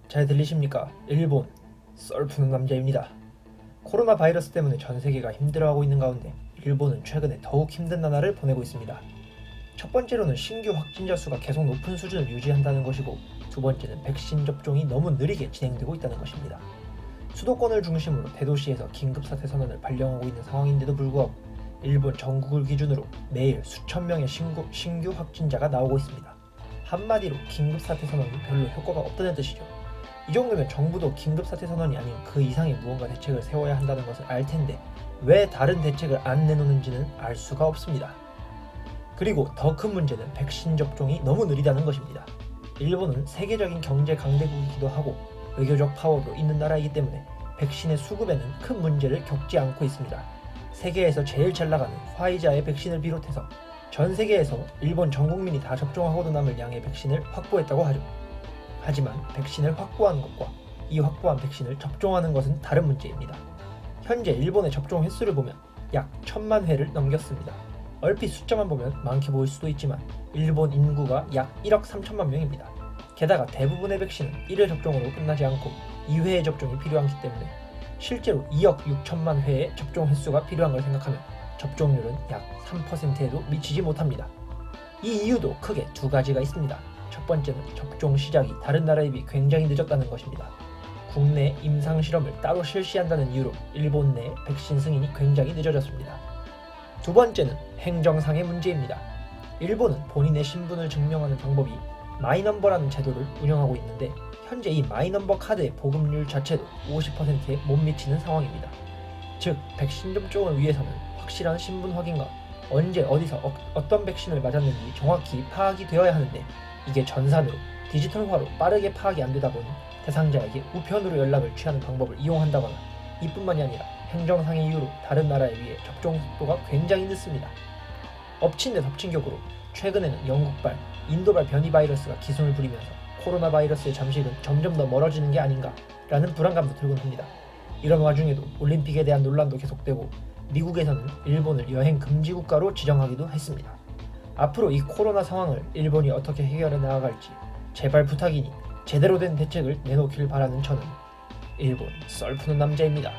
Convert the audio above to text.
잘 들리십니까? 일본 썰 푸는 남자입니다. 코로나 바이러스 때문에 전 세계가 힘들어하고 있는 가운데 일본은 최근에 더욱 힘든 나날을 보내고 있습니다. 첫 번째로는 신규 확진자 수가 계속 높은 수준을 유지한다는 것이고, 두 번째는 백신 접종이 너무 느리게 진행되고 있다는 것입니다. 수도권을 중심으로 대도시에서 긴급사태 선언을 발령하고 있는 상황인데도 불구하고 일본 전국을 기준으로 매일 수천 명의 신규 확진자가 나오고 있습니다. 한마디로 긴급사태 선언이 별로 효과가 없다는 뜻이죠. 이 정도면 정부도 긴급사태 선언이 아닌 그 이상의 무언가 대책을 세워야 한다는 것을 알 텐데 왜 다른 대책을 안 내놓는지는 알 수가 없습니다. 그리고 더 큰 문제는 백신 접종이 너무 느리다는 것입니다. 일본은 세계적인 경제 강대국이기도 하고 외교적 파워도 있는 나라이기 때문에 백신의 수급에는 큰 문제를 겪지 않고 있습니다. 세계에서 제일 잘 나가는 화이자의 백신을 비롯해서 전 세계에서 일본 전 국민이 다 접종하고도 남을 양의 백신을 확보했다고 하죠. 하지만 백신을 확보하는 것과 이 확보한 백신을 접종하는 것은 다른 문제입니다. 현재 일본의 접종 횟수를 보면 약 1000만 회를 넘겼습니다. 얼핏 숫자만 보면 많게 보일 수도 있지만 일본 인구가 약 1억 3천만 명입니다. 게다가 대부분의 백신은 1회 접종으로 끝나지 않고 2회의 접종이 필요하기 때문에 실제로 2억 6천만 회의 접종 횟수가 필요한 걸 생각하면 접종률은 약 3%에도 미치지 못합니다. 이 이유도 크게 두 가지가 있습니다. 첫 번째는 접종 시작이 다른 나라에 비해 굉장히 늦었다는 것입니다. 국내 임상 실험을 따로 실시한다는 이유로 일본 내 백신 승인이 굉장히 늦어졌습니다. 두 번째는 행정상의 문제입니다. 일본은 본인의 신분을 증명하는 방법이 마이넘버라는 제도를 운영하고 있는데 현재 이 마이넘버 카드의 보급률 자체도 50%에 못 미치는 상황입니다. 즉 백신 접종을 위해서는 확실한 신분 확인과 언제 어디서 어떤 백신을 맞았는지 정확히 파악이 되어야 하는데 이게 전산으로 디지털화로 빠르게 파악이 안 되다 보니 대상자에게 우편으로 연락을 취하는 방법을 이용한다거나 이뿐만이 아니라 행정상의 이유로 다른 나라에 비해 접종 속도가 굉장히 늦습니다. 엎친 데 덮친 격으로 최근에는 영국발, 인도발 변이 바이러스가 기승을 부리면서 코로나 바이러스의 잠식은 점점 더 멀어지는 게 아닌가라는 불안감도 들곤 합니다. 이런 와중에도 올림픽에 대한 논란도 계속되고 미국에서는 일본을 여행 금지 국가로 지정하기도 했습니다. 앞으로 이 코로나 상황을 일본이 어떻게 해결해 나아갈지 제발 부탁이니 제대로 된 대책을 내놓길 바라는 저는 일본 썰 푸는 남자입니다.